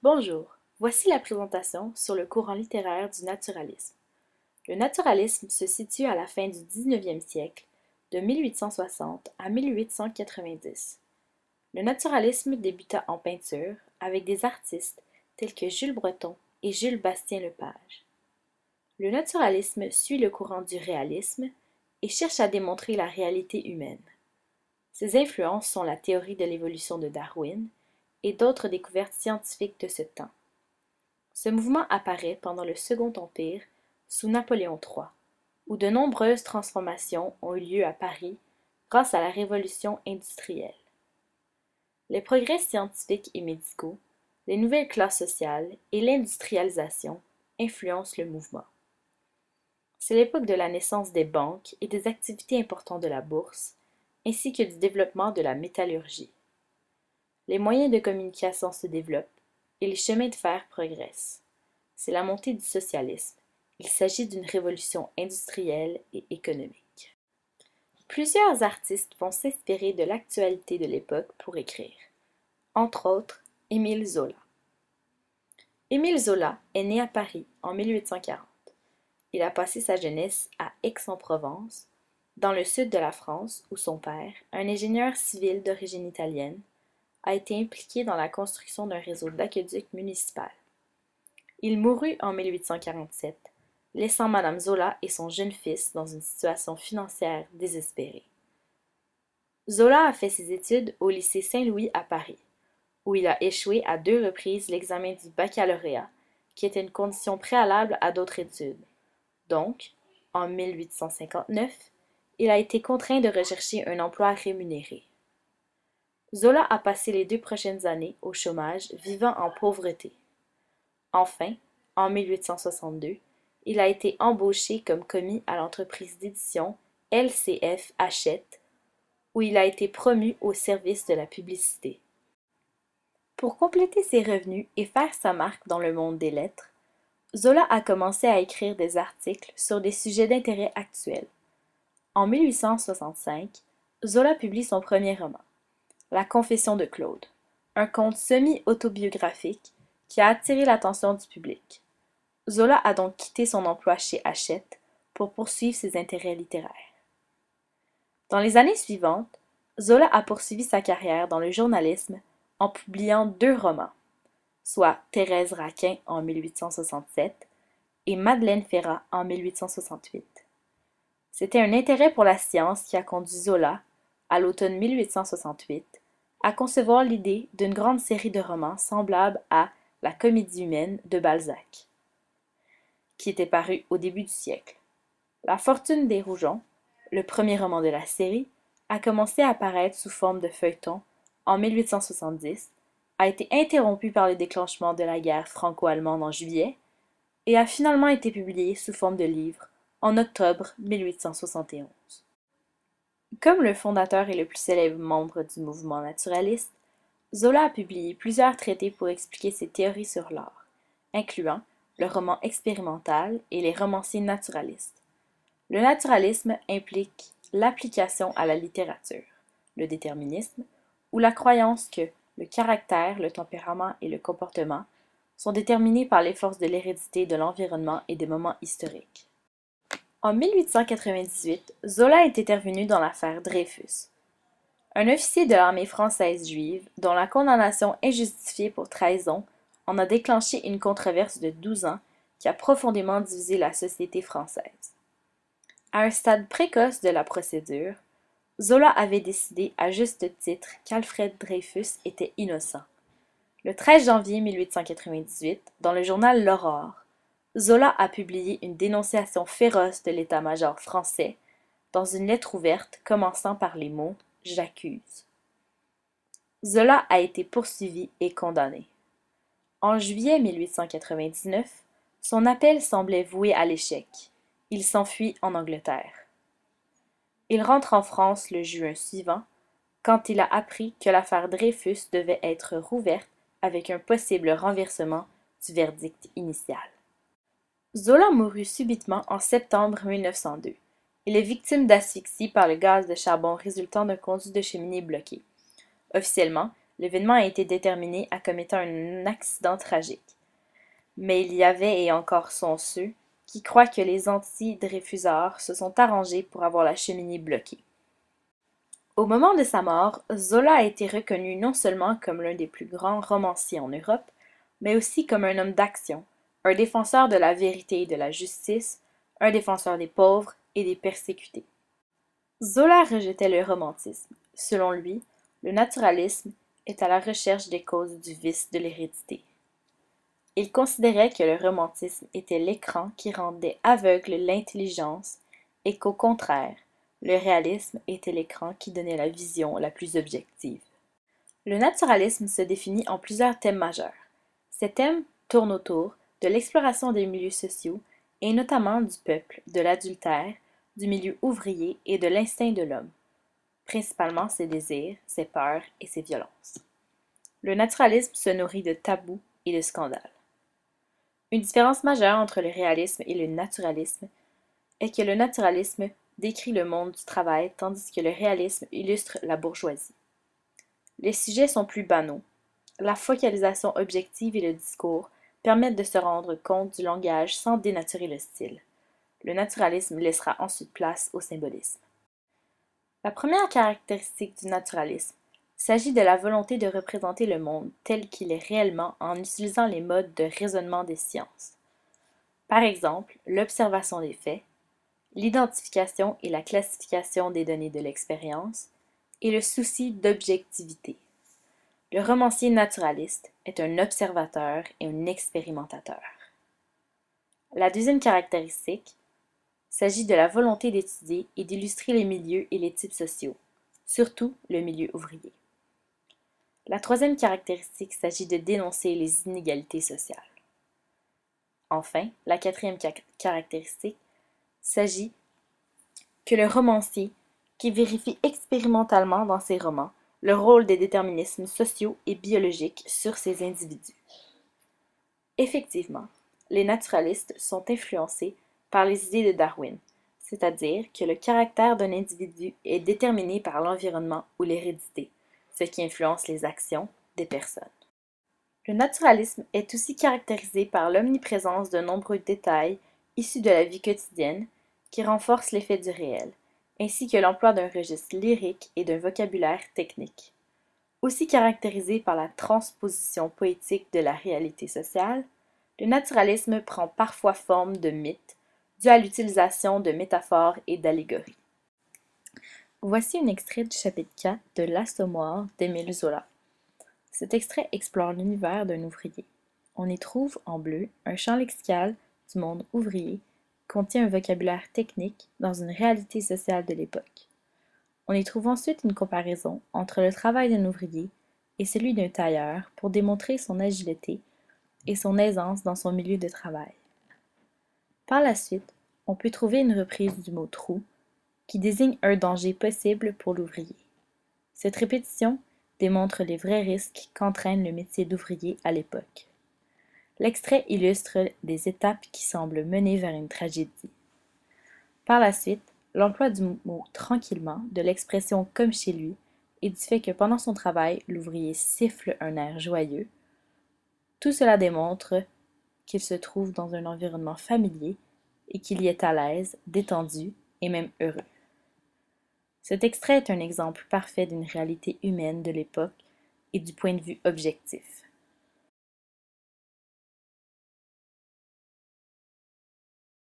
Bonjour, voici la présentation sur le courant littéraire du naturalisme. Le naturalisme se situe à la fin du 19e siècle, de 1860 à 1890. Le naturalisme débuta en peinture avec des artistes tels que Jules Breton et Jules Bastien-Lepage. Le naturalisme suit le courant du réalisme et cherche à démontrer la réalité humaine. Ses influences sont la théorie de l'évolution de Darwin et d'autres découvertes scientifiques de ce temps. Ce mouvement apparaît pendant le Second Empire sous Napoléon III, où de nombreuses transformations ont eu lieu à Paris grâce à la révolution industrielle. Les progrès scientifiques et médicaux, les nouvelles classes sociales et l'industrialisation influencent le mouvement. C'est l'époque de la naissance des banques et des activités importantes de la bourse, ainsi que du développement de la métallurgie. Les moyens de communication se développent et les chemins de fer progressent. C'est la montée du socialisme. Il s'agit d'une révolution industrielle et économique. Plusieurs artistes vont s'inspirer de l'actualité de l'époque pour écrire. Entre autres, Émile Zola. Émile Zola est né à Paris en 1840. Il a passé sa jeunesse à Aix-en-Provence, dans le sud de la France, où son père, un ingénieur civil d'origine italienne, a été impliqué dans la construction d'un réseau d'aqueducs municipal. Il mourut en 1847, laissant Madame Zola et son jeune fils dans une situation financière désespérée. Zola a fait ses études au lycée Saint-Louis à Paris, où il a échoué à 2 reprises l'examen du baccalauréat, qui était une condition préalable à d'autres études. Donc, en 1859, il a été contraint de rechercher un emploi rémunéré. Zola a passé les 2 prochaines années au chômage, vivant en pauvreté. Enfin, en 1862, il a été embauché comme commis à l'entreprise d'édition LCF Hachette, où il a été promu au service de la publicité. Pour compléter ses revenus et faire sa marque dans le monde des lettres, Zola a commencé à écrire des articles sur des sujets d'intérêt actuel. En 1865, Zola publie son premier roman, La Confession de Claude, un conte semi-autobiographique qui a attiré l'attention du public. Zola a donc quitté son emploi chez Hachette pour poursuivre ses intérêts littéraires. Dans les années suivantes, Zola a poursuivi sa carrière dans le journalisme en publiant 2 romans, soit Thérèse Raquin en 1867 et Madeleine Ferrat en 1868. C'était un intérêt pour la science qui a conduit Zola, à l'automne 1868, à concevoir l'idée d'une grande série de romans semblable à La Comédie humaine de Balzac, qui était paru au début du siècle. La Fortune des Rougon, le premier roman de la série, a commencé à apparaître sous forme de feuilleton en 1870, a été interrompu par le déclenchement de la guerre franco-allemande en juillet et a finalement été publié sous forme de livre en octobre 1871. Comme le fondateur et le plus célèbre membre du mouvement naturaliste, Zola a publié plusieurs traités pour expliquer ses théories sur l'art, incluant le roman expérimental et les romanciers naturalistes. Le naturalisme implique l'application à la littérature, le déterminisme, ou la croyance que le caractère, le tempérament et le comportement sont déterminés par les forces de l'hérédité, de l'environnement et des moments historiques. En 1898, Zola est intervenu dans l'affaire Dreyfus. Un officier de l'armée française juive, dont la condamnation injustifiée pour trahison en a déclenché une controverse de 12 ans qui a profondément divisé la société française. À un stade précoce de la procédure, Zola avait décidé à juste titre qu'Alfred Dreyfus était innocent. Le 13 janvier 1898, dans le journal L'Aurore, Zola a publié une dénonciation féroce de l'état-major français dans une lettre ouverte commençant par les mots « J'accuse ». Zola a été poursuivi et condamné. En juillet 1899, son appel semblait voué à l'échec. Il s'enfuit en Angleterre. Il rentre en France le juin suivant, quand il a appris que l'affaire Dreyfus devait être rouverte avec un possible renversement du verdict initial. Zola mourut subitement en septembre 1902. Il est victime d'asphyxie par le gaz de charbon résultant d'un conduit de cheminée bloqué. Officiellement, L'événement a été déterminé à comme étant un accident tragique. Mais il y avait et encore sont ceux qui croient que les anti-Dreyfusards se sont arrangés pour avoir la cheminée bloquée. Au moment de sa mort, Zola a été reconnu non seulement comme l'un des plus grands romanciers en Europe, mais aussi comme un homme d'action, un défenseur de la vérité et de la justice, un défenseur des pauvres et des persécutés. Zola rejetait le romantisme. Selon lui, le naturalisme est à la recherche des causes du vice de l'hérédité. Il considérait que le romantisme était l'écran qui rendait aveugle l'intelligence et qu'au contraire, le réalisme était l'écran qui donnait la vision la plus objective. Le naturalisme se définit en plusieurs thèmes majeurs. Ces thèmes tournent autour de l'exploration des milieux sociaux et notamment du peuple, de l'adultère, du milieu ouvrier et de l'instinct de l'homme, principalement ses désirs, ses peurs et ses violences. Le naturalisme se nourrit de tabous et de scandales. Une différence majeure entre le réalisme et le naturalisme est que le naturalisme décrit le monde du travail tandis que le réalisme illustre la bourgeoisie. Les sujets sont plus banaux. La focalisation objective et le discours permettent de se rendre compte du langage sans dénaturer le style. Le naturalisme laissera ensuite place au symbolisme. La première caractéristique du naturalisme s'agit de la volonté de représenter le monde tel qu'il est réellement en utilisant les modes de raisonnement des sciences. Par exemple, l'observation des faits, l'identification et la classification des données de l'expérience, et le souci d'objectivité. Le romancier naturaliste est un observateur et un expérimentateur. La deuxième caractéristique s'agit de la volonté d'étudier et d'illustrer les milieux et les types sociaux, surtout le milieu ouvrier. La troisième caractéristique s'agit de dénoncer les inégalités sociales. Enfin, la quatrième caractéristique s'agit que le romancier qui vérifie expérimentalement dans ses romans le rôle des déterminismes sociaux et biologiques sur ces individus. Effectivement, les naturalistes sont influencés par les idées de Darwin, c'est-à-dire que le caractère d'un individu est déterminé par l'environnement ou l'hérédité, ce qui influence les actions des personnes. Le naturalisme est aussi caractérisé par l'omniprésence de nombreux détails issus de la vie quotidienne qui renforcent l'effet du réel, ainsi que l'emploi d'un registre lyrique et d'un vocabulaire technique. Aussi caractérisé par la transposition poétique de la réalité sociale, le naturalisme prend parfois forme de mythe, dû à l'utilisation de métaphores et d'allégories. Voici un extrait du chapitre 4 de L'Assommoir d'Émile Zola. Cet extrait explore l'univers d'un ouvrier. On y trouve, en bleu, un champ lexical du monde ouvrier qui contient un vocabulaire technique dans une réalité sociale de l'époque. On y trouve ensuite une comparaison entre le travail d'un ouvrier et celui d'un tailleur pour démontrer son agilité et son aisance dans son milieu de travail. Par la suite, on peut trouver une reprise du mot trou qui désigne un danger possible pour l'ouvrier. Cette répétition démontre les vrais risques qu'entraîne le métier d'ouvrier à l'époque. L'extrait illustre des étapes qui semblent mener vers une tragédie. Par la suite, l'emploi du mot tranquillement, de l'expression comme chez lui, et du fait que pendant son travail, l'ouvrier siffle un air joyeux, tout cela démontre qu'il se trouve dans un environnement familier et qu'il y est à l'aise, détendu et même heureux. Cet extrait est un exemple parfait d'une réalité humaine de l'époque et du point de vue objectif.